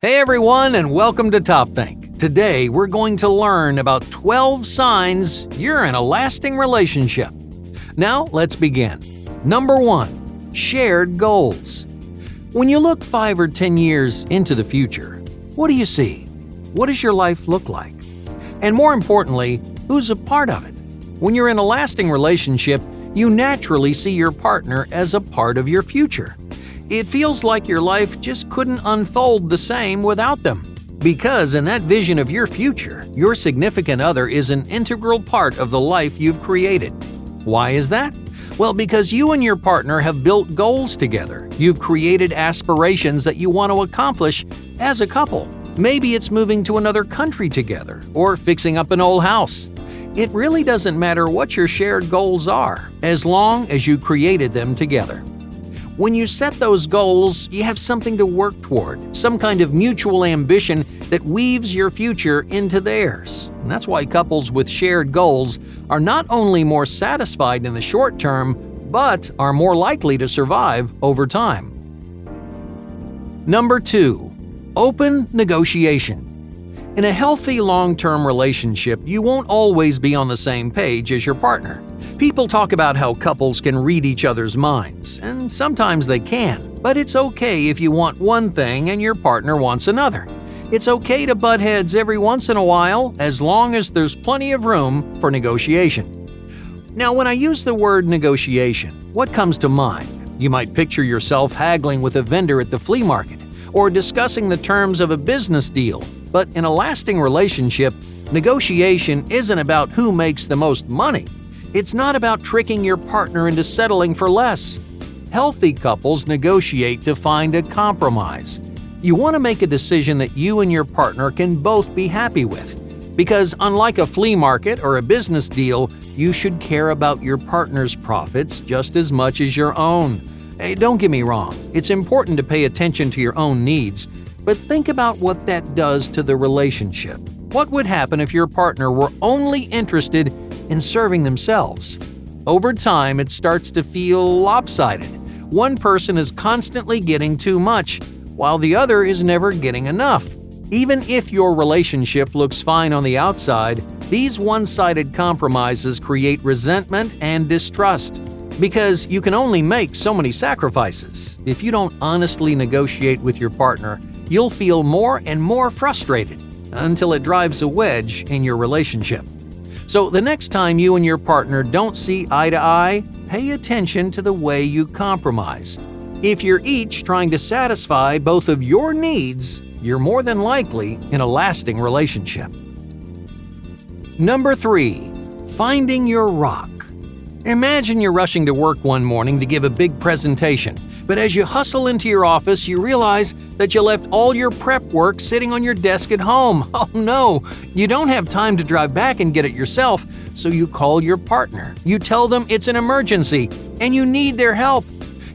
Hey everyone, and welcome to Top Think. Today we're going to learn about 12 signs you're in a lasting relationship. Now let's begin. Number 1. Shared goals. When you look 5 or 10 years into the future, what do you see? What does your life look like? And more importantly, who's a part of it? When you're in a lasting relationship, you naturally see your partner as a part of your future. It feels like your life just couldn't unfold the same without them. Because in that vision of your future, your significant other is an integral part of the life you've created. Why is that? Well, because you and your partner have built goals together. You've created aspirations that you want to accomplish as a couple. Maybe it's moving to another country together or fixing up an old house. It really doesn't matter what your shared goals are, as long as you created them together. When you set those goals, you have something to work toward, some kind of mutual ambition that weaves your future into theirs. And that's why couples with shared goals are not only more satisfied in the short term, but are more likely to survive over time. Number 2. Open negotiation. In a healthy long-term relationship, you won't always be on the same page as your partner. People talk about how couples can read each other's minds, and sometimes they can, but it's okay if you want one thing and your partner wants another. It's okay to butt heads every once in a while, as long as there's plenty of room for negotiation. Now, when I use the word negotiation, what comes to mind? You might picture yourself haggling with a vendor at the flea market, or discussing the terms of a business deal. But in a lasting relationship, negotiation isn't about who makes the most money. It's not about tricking your partner into settling for less. Healthy couples negotiate to find a compromise. You want to make a decision that you and your partner can both be happy with. Because unlike a flea market or a business deal, you should care about your partner's profits just as much as your own. Hey, don't get me wrong, it's important to pay attention to your own needs, but think about what that does to the relationship. What would happen if your partner were only interested in serving themselves? Over time, it starts to feel lopsided. One person is constantly getting too much, while the other is never getting enough. Even if your relationship looks fine on the outside, these one-sided compromises create resentment and distrust. Because you can only make so many sacrifices. If you don't honestly negotiate with your partner, you'll feel more and more frustrated until it drives a wedge in your relationship. So the next time you and your partner don't see eye to eye, pay attention to the way you compromise. If you're each trying to satisfy both of your needs, you're more than likely in a lasting relationship. Number 3. Finding your rock. Imagine you're rushing to work one morning to give a big presentation, but as you hustle into your office, you realize that you left all your prep work sitting on your desk at home. Oh no, you don't have time to drive back and get it yourself, so you call your partner. You tell them it's an emergency and you need their help.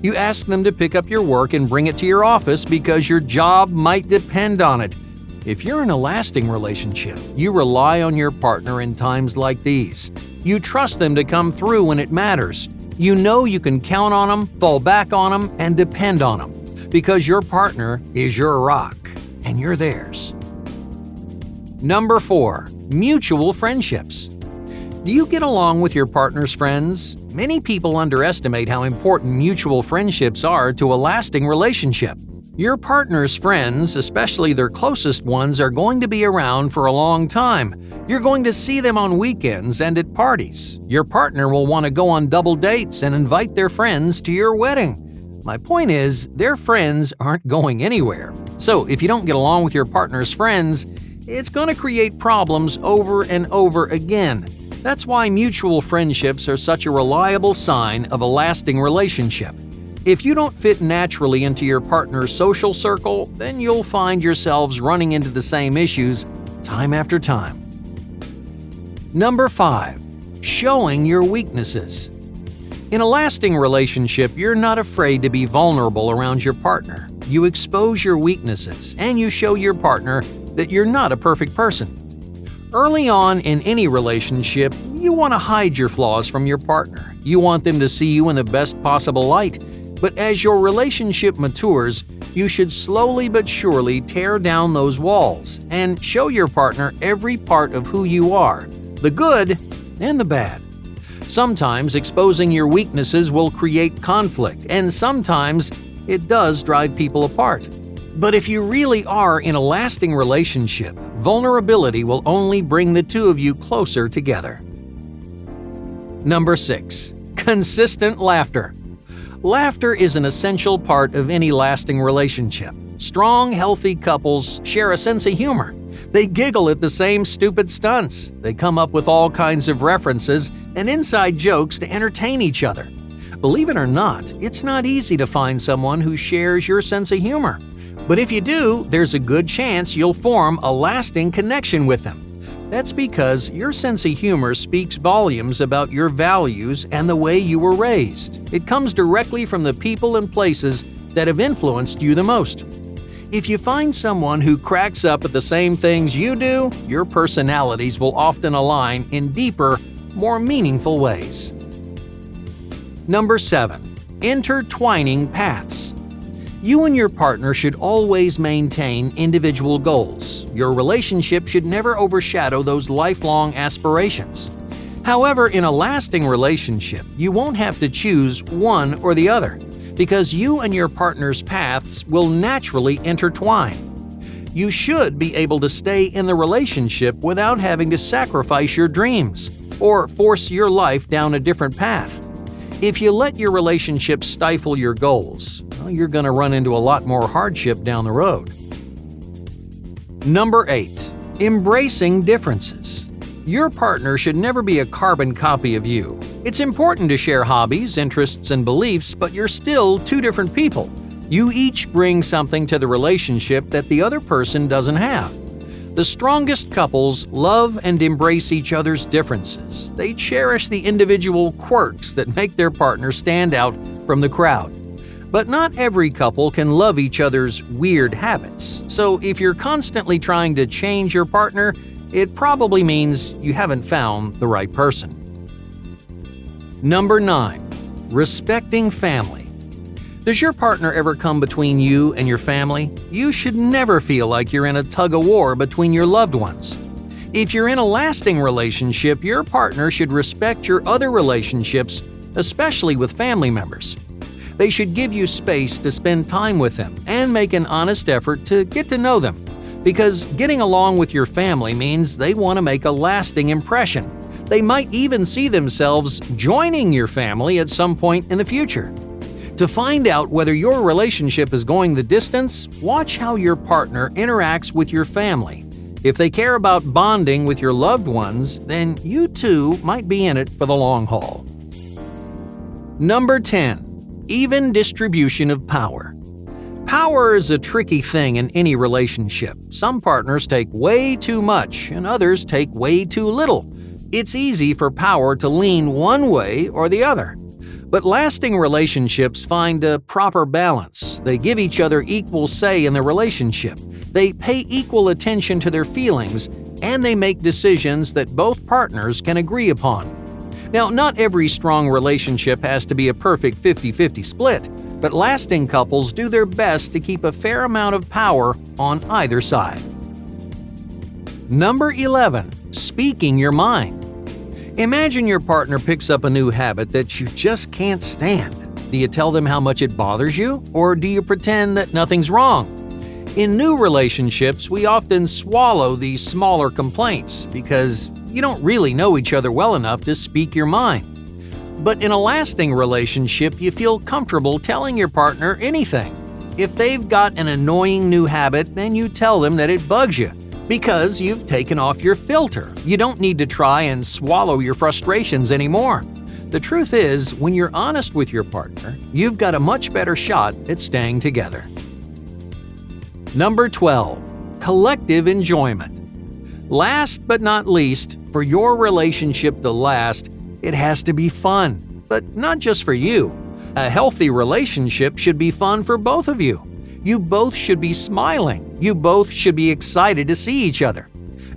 You ask them to pick up your work and bring it to your office because your job might depend on it. If you're in a lasting relationship, you rely on your partner in times like these. You trust them to come through when it matters. You know you can count on them, fall back on them, and depend on them. Because your partner is your rock, and you're theirs. Number 4. Mutual friendships. Do you get along with your partner's friends? Many people underestimate how important mutual friendships are to a lasting relationship. Your partner's friends, especially their closest ones, are going to be around for a long time. You're going to see them on weekends and at parties. Your partner will want to go on double dates and invite their friends to your wedding. My point is, their friends aren't going anywhere. So if you don't get along with your partner's friends, it's going to create problems over and over again. That's why mutual friendships are such a reliable sign of a lasting relationship. If you don't fit naturally into your partner's social circle, then you'll find yourselves running into the same issues time after time. Number 5. Showing your weaknesses. In a lasting relationship, you're not afraid to be vulnerable around your partner. You expose your weaknesses, and you show your partner that you're not a perfect person. Early on in any relationship, you want to hide your flaws from your partner. You want them to see you in the best possible light. But as your relationship matures, You should slowly but surely tear down those walls and show your partner every part of who you are, the good and the bad. Sometimes exposing your weaknesses will create conflict, and sometimes it does drive people apart. But if you really are in a lasting relationship, vulnerability will only bring the two of you closer together. Number 6. Consistent laughter. Laughter is an essential part of any lasting relationship. Strong, healthy couples share a sense of humor. They giggle at the same stupid stunts. They come up with all kinds of references and inside jokes to entertain each other. Believe it or not, it's not easy to find someone who shares your sense of humor. But if you do, there's a good chance you'll form a lasting connection with them. That's because your sense of humor speaks volumes about your values and the way you were raised. It comes directly from the people and places that have influenced you the most. If you find someone who cracks up at the same things you do, your personalities will often align in deeper, more meaningful ways. Number 7. Intertwining paths. You and your partner should always maintain individual goals. Your relationship should never overshadow those lifelong aspirations. However, in a lasting relationship, you won't have to choose one or the other, because you and your partner's paths will naturally intertwine. You should be able to stay in the relationship without having to sacrifice your dreams or force your life down a different path. If you let your relationship stifle your goals, you're going to run into a lot more hardship down the road. Number 8. Embracing differences. Your partner should never be a carbon copy of you. It's important to share hobbies, interests, and beliefs, but you're still two different people. You each bring something to the relationship that the other person doesn't have. The strongest couples love and embrace each other's differences. They cherish the individual quirks that make their partner stand out from the crowd. But not every couple can love each other's weird habits. So if you're constantly trying to change your partner, it probably means you haven't found the right person. Number 9. Respecting family. Does your partner ever come between you and your family? You should never feel like you're in a tug-of-war between your loved ones. If you're in a lasting relationship, your partner should respect your other relationships, especially with family members. They should give you space to spend time with them and make an honest effort to get to know them, because getting along with your family means they want to make a lasting impression. They might even see themselves joining your family at some point in the future. To find out whether your relationship is going the distance, watch how your partner interacts with your family. If they care about bonding with your loved ones, then you two might be in it for the long haul. Number 10. Even distribution of power. Power is a tricky thing in any relationship. Some partners take way too much and others take way too little. It's easy for power to lean one way or the other. But lasting relationships find a proper balance. They give each other equal say in the relationship. They pay equal attention to their feelings, and they make decisions that both partners can agree upon. Now, not every strong relationship has to be a perfect 50-50 split, but lasting couples do their best to keep a fair amount of power on either side. Number 11. Speaking your mind. Imagine your partner picks up a new habit that you just can't stand. Do you tell them how much it bothers you, or do you pretend that nothing's wrong? In new relationships, we often swallow these smaller complaints because you don't really know each other well enough to speak your mind. But in a lasting relationship, you feel comfortable telling your partner anything. If they've got an annoying new habit, then you tell them that it bugs you, because you've taken off your filter. You don't need to try and swallow your frustrations anymore. The truth is, when you're honest with your partner, you've got a much better shot at staying together. Number 12. Collective enjoyment. Last but not least, for your relationship to last, it has to be fun, but not just for you. A healthy relationship should be fun for both of you. You both should be smiling. You both should be excited to see each other.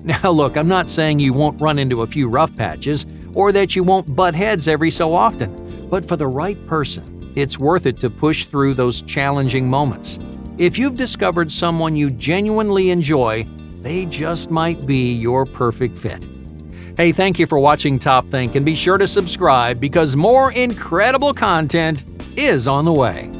Now look, I'm not saying you won't run into a few rough patches or that you won't butt heads every so often, but for the right person, it's worth it to push through those challenging moments. If you've discovered someone you genuinely enjoy, they just might be your perfect fit. Hey, thank you for watching Top Think, and be sure to subscribe because more incredible content is on the way.